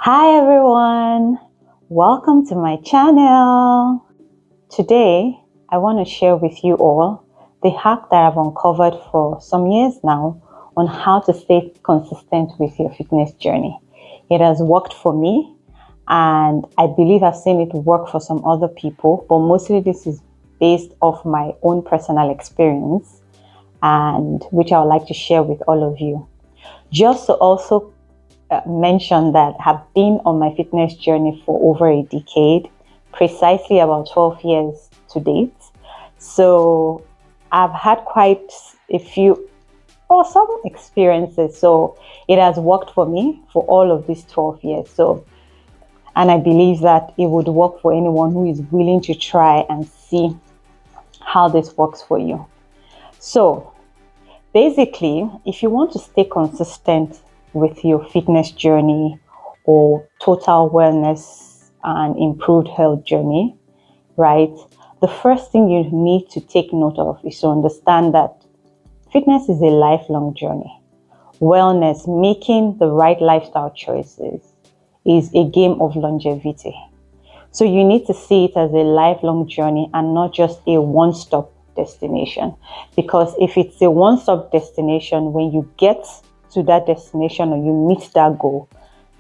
Hi everyone, welcome to my channel. Today, I want to share with you all the hack that I've uncovered for some years now on how to stay consistent with your fitness journey. It has worked for me and I believe I've seen it work for some other people, but mostly this is based off my own personal experience and which I would like to share with all of you. Just to also mention that have been on my fitness journey for over a decade, precisely about 12 years to date. So I've had quite a few or some experiences. So it has worked for me for all of these 12 years. And I believe that it would work for anyone who is willing to try and see how this works for you. So basically, if you want to stay consistent with your fitness journey or total wellness and improved health journey, right? The first thing you need to take note of is to understand that fitness is a lifelong journey. Wellness, making the right lifestyle choices, is a game of longevity. So you need to see it as a lifelong journey and not just a one-stop destination. Because if it's a one-stop destination, when you get to that destination or you meet that goal,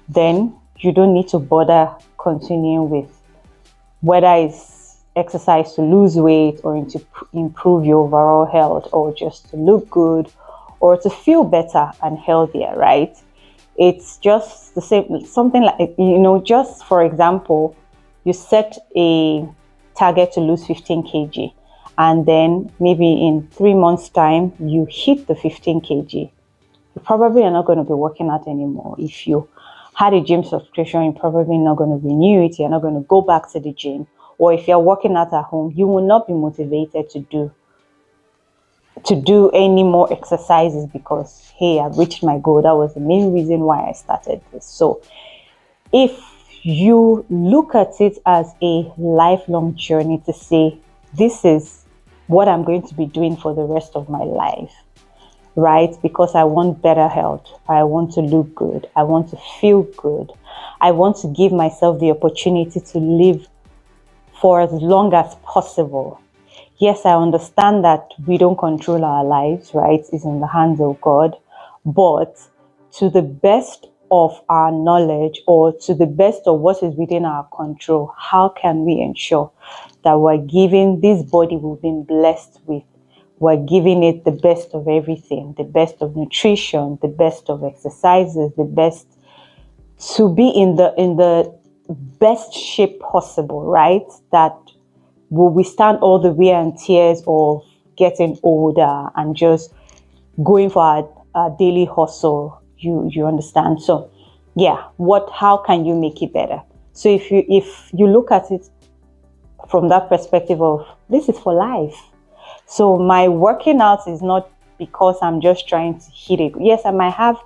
then you don't need to bother continuing with whether it's exercise to lose weight or to improve your overall health or just to look good or to feel better and healthier, right? It's just the same, something like, just for example, you set a target to lose 15 kg and then maybe in 3 months time you hit the 15 kg. You probably are not going to be working out anymore. If you had a gym subscription, you're probably not going to renew it. You're not going to go back to the gym. Or if you're working out at home, you will not be motivated to do any more exercises because, hey, I've reached my goal. That was the main reason why I started this. So if you look at it as a lifelong journey to say, this is what I'm going to be doing for the rest of my life, right? Because I want better health. I want to look good. I want to feel good. I want to give myself the opportunity to live for as long as possible. Yes, I understand that we don't control our lives, right? It's in the hands of God. But to the best of our knowledge or to the best of what is within our control, how can we ensure that we're giving this body we've been blessed with, we're giving it the best of everything, the best of nutrition, the best of exercises, the best to be in the best shape possible, right? That will withstand all the wear and tears of getting older and just going for our daily hustle. You understand? So yeah, how can you make it better? So if you look at it from that perspective of this is for life. So my working out is not because I'm just trying to hit it. Yes, I might have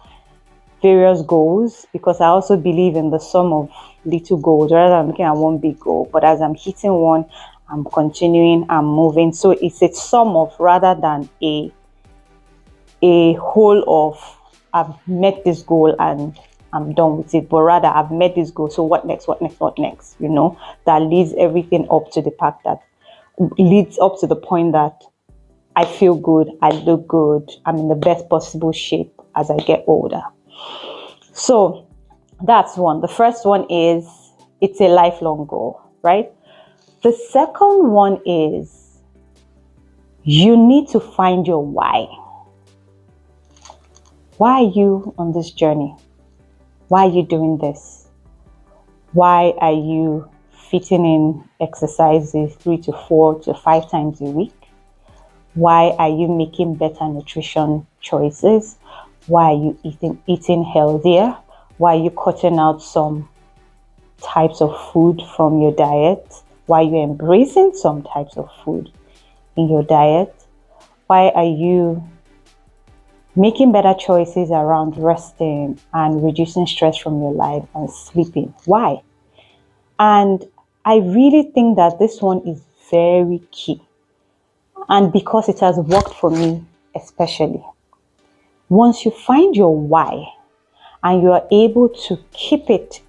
various goals because I also believe in the sum of little goals rather than looking at one big goal. But as I'm hitting one, I'm continuing, I'm moving. So it's a sum of rather than a whole of I've met this goal and I'm done with it. But rather I've met this goal. So what next? What next? What next? That leads everything up to the path that leads up to the point that I feel good, I look good, I'm in the best possible shape as I get older. So that's one. The first one is it's a lifelong goal, right? The second one is you need to find your why. Why are you on this journey? Why are you doing this? Why are you fitting in exercises 3 to 4 to 5 times a week? Why are you making better nutrition choices? Why are you eating healthier? Why are you cutting out some types of food from your diet? Why are you embracing some types of food in your diet? Why are you making better choices around resting and reducing stress from your life and sleeping? Why? And I really think that this one is very key. And because it has worked for me especially. Once you find your why and you are able to keep it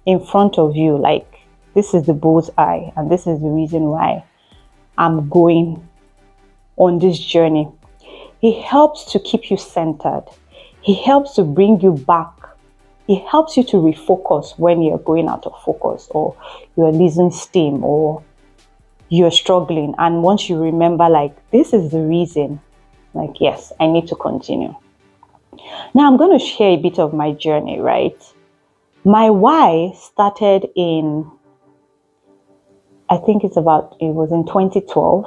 in front of you, like this is the bull's eye, and this is the reason why I'm going on this journey. It helps to keep you centered. It helps to bring you back. It helps you to refocus when you're going out of focus, or you're losing steam, or you're struggling. And once you remember, like, this is the reason, like, yes, I need to continue. Now I'm going to share a bit of my journey, right? My why started in, I think it was in 2012,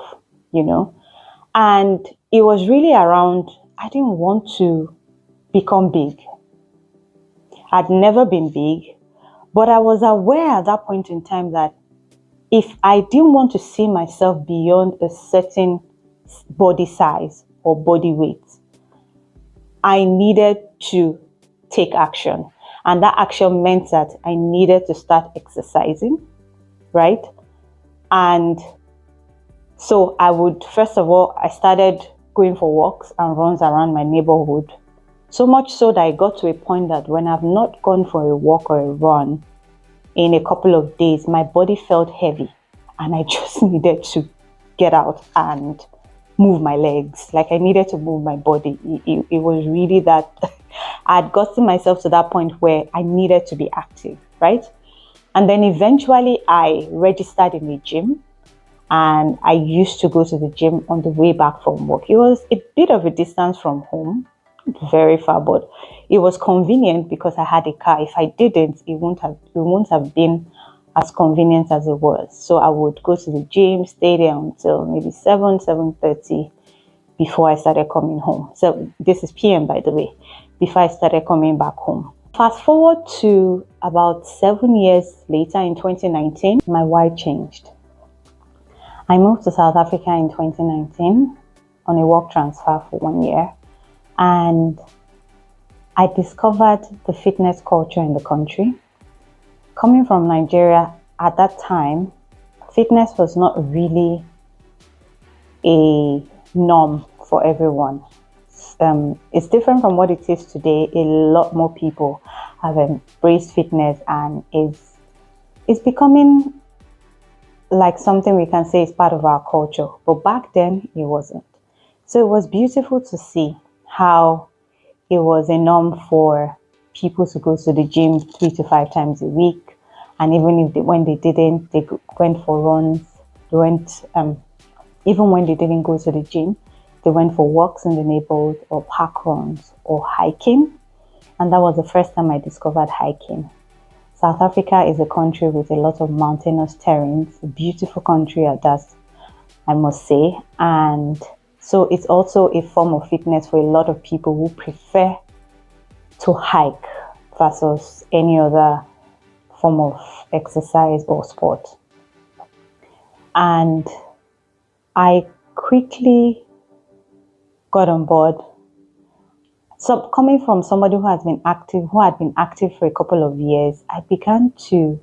and it was really around, I didn't want to become big. I'd never been big, but I was aware at that point in time that if I didn't want to see myself beyond a certain body size or body weight, I needed to take action. And that action meant that I needed to start exercising, right? And so first of all, I started going for walks and runs around my neighborhood. So much so that I got to a point that when I've not gone for a walk or a run in a couple of days, my body felt heavy and I just needed to get out and move my legs. Like, I needed to move my body. It was really that I'd gotten myself to that point where I needed to be active, right? And then eventually I registered in a gym, and I used to go to the gym on the way back from work. It was a bit of a distance from home, very far, but it was convenient because I had a car. If I didn't, it wouldn't have been as convenient as it was. So I would go to the gym, stay there until maybe 7:30 before I started coming home. So this is PM, by the way, before I started coming back home. Fast forward to about 7 years later, in 2019, my why changed. I moved to South Africa in 2019 on a work transfer for 1 year. And I discovered the fitness culture in the country. Coming from Nigeria at that time, fitness was not really a norm for everyone. It's different from what it is today. A lot more people have embraced fitness, and it's becoming like something we can say is part of our culture. But back then, it wasn't. So it was beautiful to see how it was a norm for people to go to the gym 3 to 5 times a week, and even if when they didn't, they went for runs. They went, even when they didn't go to the gym, they went for walks in the neighborhood, or park runs, or hiking. And that was the first time I discovered hiking. South Africa is a country with a lot of mountainous terrains, a beautiful country at that, I must say. And so it's also a form of fitness for a lot of people who prefer to hike versus any other form of exercise or sport. And I quickly got on board. So coming from somebody who had been active for a couple of years, I began to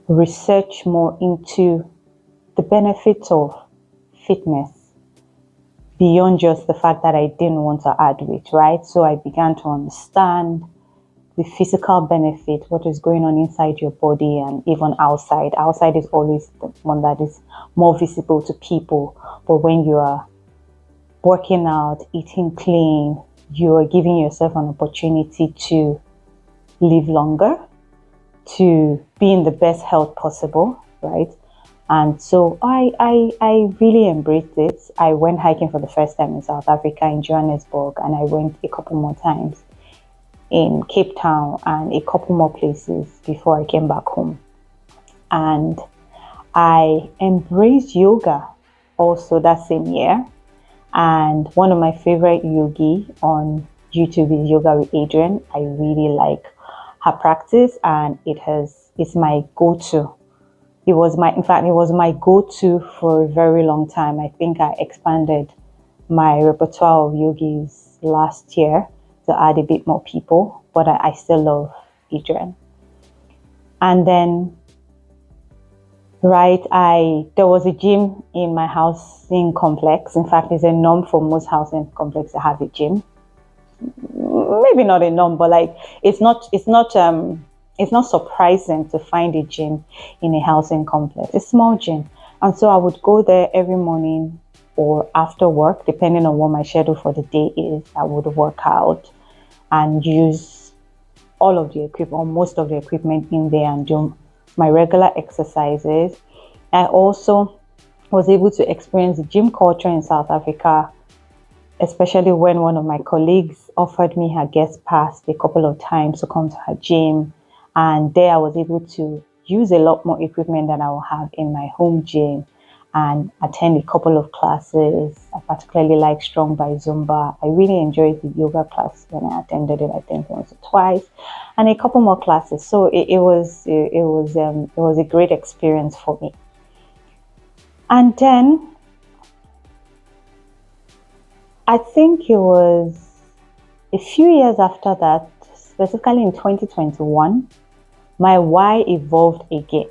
research more into the benefits of fitness beyond just the fact that I didn't want to add weight, right? So I began to understand the physical benefit, what is going on inside your body and even outside. Outside is always the one that is more visible to people. But when you are working out, eating clean, you are giving yourself an opportunity to live longer, to be in the best health possible, right? And so I really embraced it. I went hiking for the first time in South Africa, in Johannesburg, and I went a couple more times in Cape Town and a couple more places before I came back home. And I embraced yoga also that same year. And one of my favorite yogi on YouTube is Yoga with Adrienne. I really like her practice, and it's my go-to. It was my go-to for a very long time. I think I expanded my repertoire of yogis last year to add a bit more people, but I still love Adrienne. And then, right, there was a gym in my housing complex. In fact, it's a norm for most housing complexes to have a gym. Maybe not a norm, but like it's not it's not surprising to find a gym in a housing complex, a small gym. And so I would go there every morning or after work, depending on what my schedule for the day is. I would work out and use all of the equipment or most of the equipment in there and do my regular exercises. I also was able to experience the gym culture in South Africa, especially when one of my colleagues offered me her guest pass a couple of times to come to her gym. And there I was able to use a lot more equipment than I will have in my home gym and attend a couple of classes. I particularly like Strong by Zumba. I really enjoyed the yoga class when I attended it, I think once or twice, and a couple more classes. So it was a great experience for me. And then I think it was a few years after that, specifically in 2021, my why evolved again,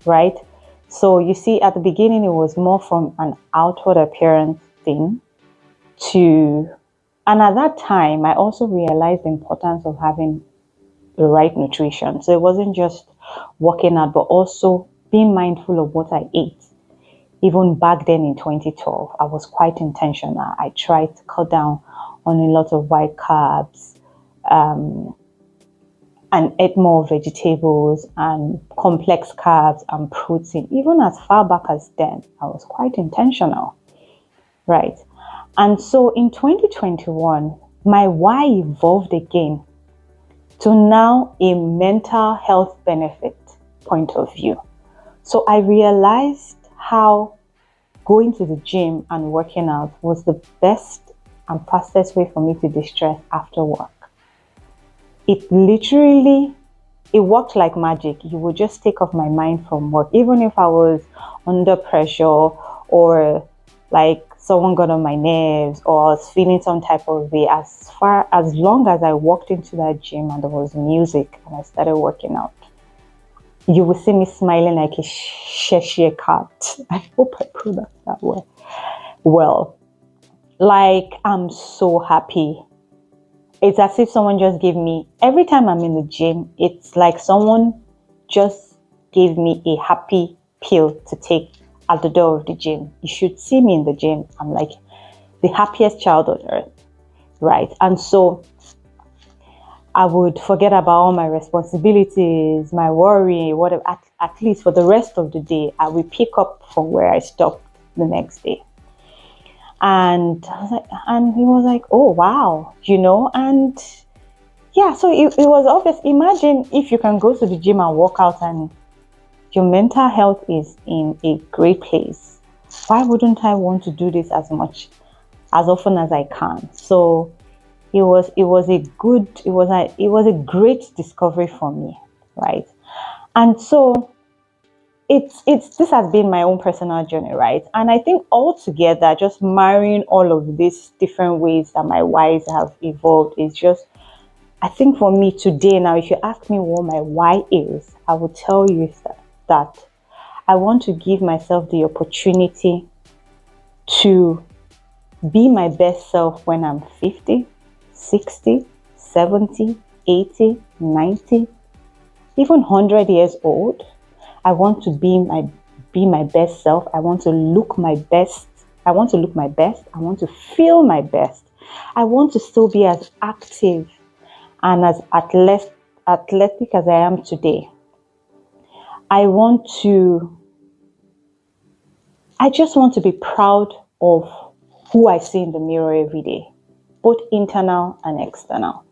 right? So you see, at the beginning, it was more from an outward appearance thing and at that time, I also realized the importance of having the right nutrition. So it wasn't just working out, but also being mindful of what I ate. Even back then in 2012, I was quite intentional. I tried to cut down on a lot of white carbs, and ate more vegetables and complex carbs and protein. Even as far back as then, I was quite intentional, right? And so in 2021, my why evolved again to now a mental health benefit point of view. So I realized how going to the gym and working out was the best and fastest way for me to distress after work. It worked like magic. You would just take off my mind from work, even if I was under pressure or like someone got on my nerves or I was feeling some type of way. As long as I walked into that gym and there was music and I started working out, you will see me smiling like a Cheshire cat. I hope I put that way. Well, like I'm so happy. It's as if someone just gave me, every time I'm in the gym, it's like someone just gave me a happy pill to take at the door of the gym. You should see me in the gym. I'm like the happiest child on earth, right? And so I would forget about all my responsibilities, my worry, whatever. At least for the rest of the day, I will pick up from where I stopped the next day. And he was like, oh, wow, and yeah, so it was obvious. Imagine if you can go to the gym and work out and your mental health is in a great place. Why wouldn't I want to do this as often as I can? So it was a great discovery for me, right? And so this has been my own personal journey, right? And I think altogether, just marrying all of these different ways that my whys have evolved is just, I think for me today now, if you ask me what my why is, I will tell you that I want to give myself the opportunity to be my best self when I'm 50, 60, 70, 80, 90, even 100 years old. I want to be my best self. I want to look my best. I want to look my best. I want to feel my best. I want to still be as active and as athletic as I am today. I just want to be proud of who I see in the mirror every day, both internal and external.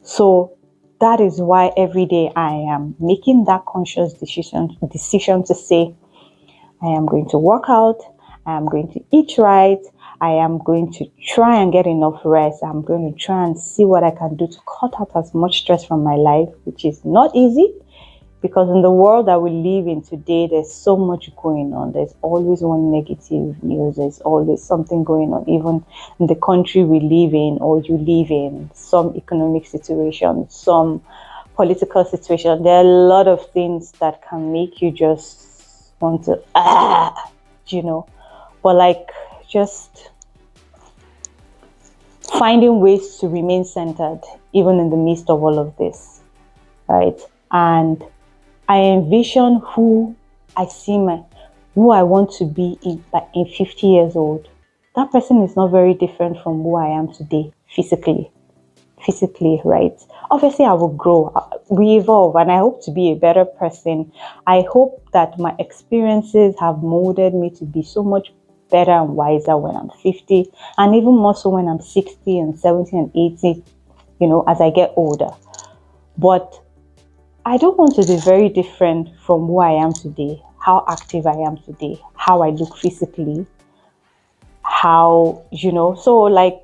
So that is why every day I am making that conscious decision to say, I am going to work out, I am going to eat right, I am going to try and get enough rest, I'm going to try and see what I can do to cut out as much stress from my life, which is not easy, because in the world that we live in today, there's so much going on. There's always one negative news. There's always something going on, even in the country we live in or you live in, some economic situation, some political situation. There are a lot of things that can make you just want to, but like just finding ways to remain centered, even in the midst of all of this, right? and I envision who who I want to be in 50 years old. That person is not very different from who I am today, physically, right? Obviously, I will grow, we evolve, and I hope to be a better person. I hope that my experiences have molded me to be so much better and wiser when I'm 50, and even more so when I'm 60 and 70 and 80, as I get older. But I don't want to be very different from who I am today, how active I am today, how I look physically, so like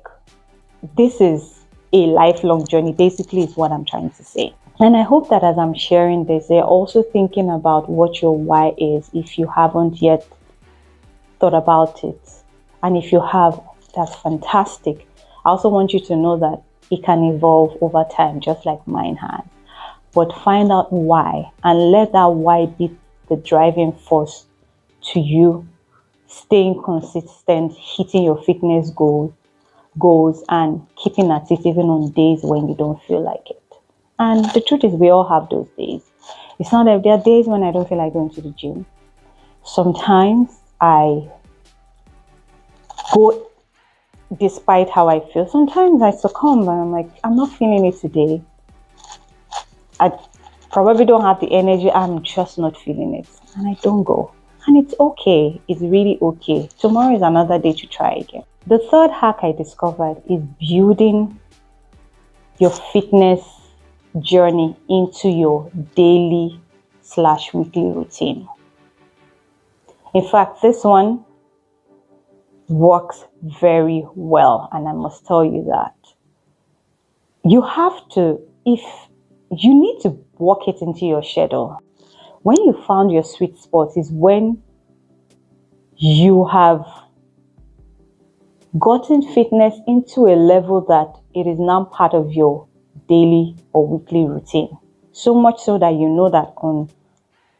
this is a lifelong journey, basically, is what I'm trying to say. And I hope that as I'm sharing this, you're also thinking about what your why is if you haven't yet thought about it. And if you have, that's fantastic. I also want you to know that it can evolve over time, just like mine has. But find out why and let that why be the driving force to you staying consistent, hitting your fitness goals, and keeping at it even on days when you don't feel like it. And the truth is, we all have those days. It's not that there are days when I don't feel like going to the gym. Sometimes I go despite how I feel. Sometimes I succumb and I'm like, I'm not feeling it today. I probably don't have the energy. I'm just not feeling it. And I don't go. And it's okay. It's really okay. Tomorrow is another day to try again. The third hack I discovered is building your fitness journey into your daily/weekly routine. In fact, this one works very well, and I must tell you that you need to work it into your schedule. When you found your sweet spot is when you have gotten fitness into a level that it is now part of your daily or weekly routine. So much so that you know that on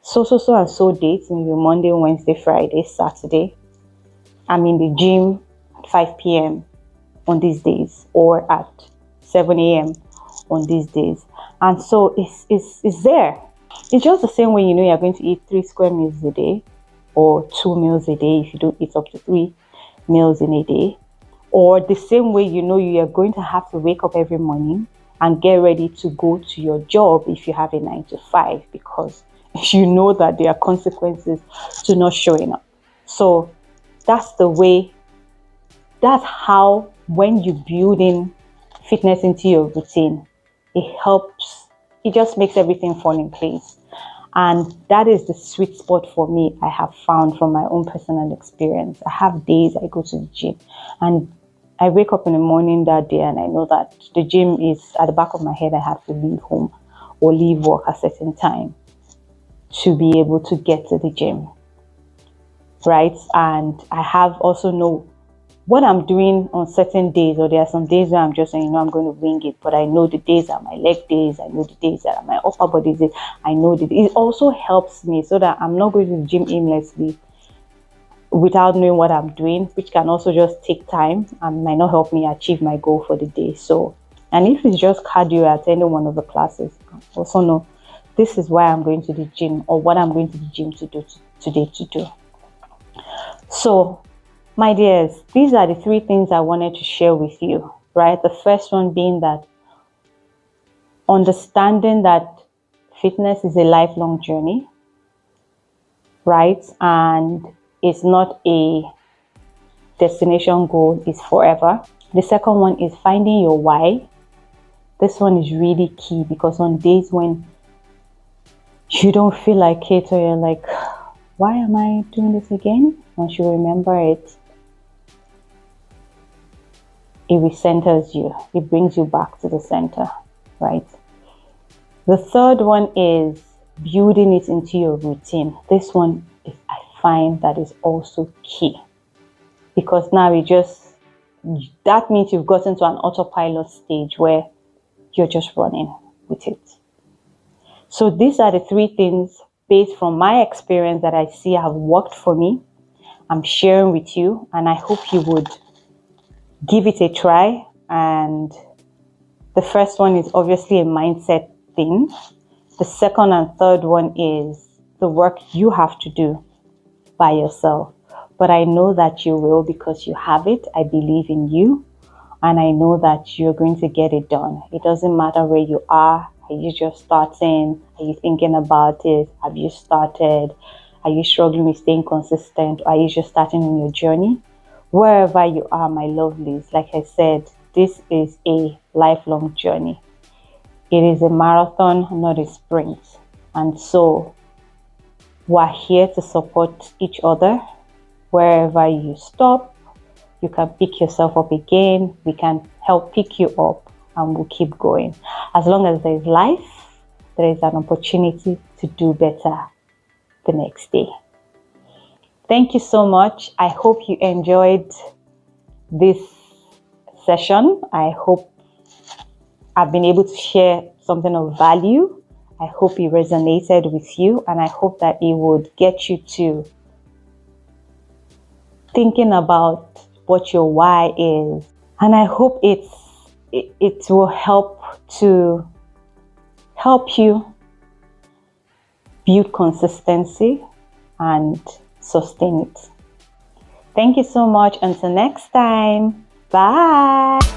so and so dates, maybe Monday, Wednesday, Friday, Saturday, I'm in the gym at 5 p.m. on these days, or at 7 a.m. on these days. And so it's there. It's just the same way you're going to eat 3 square meals a day, or 2 meals a day if you don't eat up to 3 meals in a day. Or the same way you are going to have to wake up every morning and get ready to go to your job if you have a 9 to 5, because you know that there are consequences to not showing up. So that's how, when you build in fitness into your routine, it just makes everything fall in place. And that is the sweet spot for me, I have found from my own personal experience. I have days I go to the gym and I wake up in the morning that day and I know that the gym is at the back of my head. I have to leave home or leave work at a certain time to be able to get to the gym, right? And I have also know what I'm doing on certain days, or there are some days where I'm just saying, I'm going to wing it, but I know the days are my leg days, I know the days that are my upper body days, I know that it also helps me so that I'm not going to the gym aimlessly without knowing what I'm doing, which can also just take time and might not help me achieve my goal for the day. So, and if it's just cardio at any one of the classes, also know this is why I'm going to the gym, or what I'm going to the gym to do today to do. So, my dears, these are the 3 things I wanted to share with you, right? The first one being that understanding that fitness is a lifelong journey, right? And it's not a destination goal, it's forever. The second one is finding your why. This one is really key, because on days when you don't feel like it, or you're like, why am I doing this again? Once you remember it, it recenters you. It brings you back to the center, right? The third one is building it into your routine. This one I find that is also key, because now that means you've gotten to an autopilot stage where you're just running with it. So these are the 3 things based from my experience that I see have worked for me. I'm sharing with you, and I hope you would give it a try. And the first one is obviously a mindset thing. The second and third one is the work you have to do by yourself. But I know that you will because you have it. I believe in you. And I know that you're going to get it done. It doesn't matter where you are. Are you just starting? Are you thinking about it? Have you started? Are you struggling with staying consistent? Or are you just starting on your journey? Wherever you are, my lovelies, like I said, this is a lifelong journey. It is a marathon, not a sprint. And so we're here to support each other. Wherever you stop, you can pick yourself up again. We can help pick you up and we'll keep going. As long as there is life, there is an opportunity to do better the next day. Thank you so much. I hope you enjoyed this session. I hope I've been able to share something of value. I hope it resonated with you, and I hope that it would get you to thinking about what your why is. And I hope it will help you build consistency and sustain it. Thank you so much. Until next time. Bye.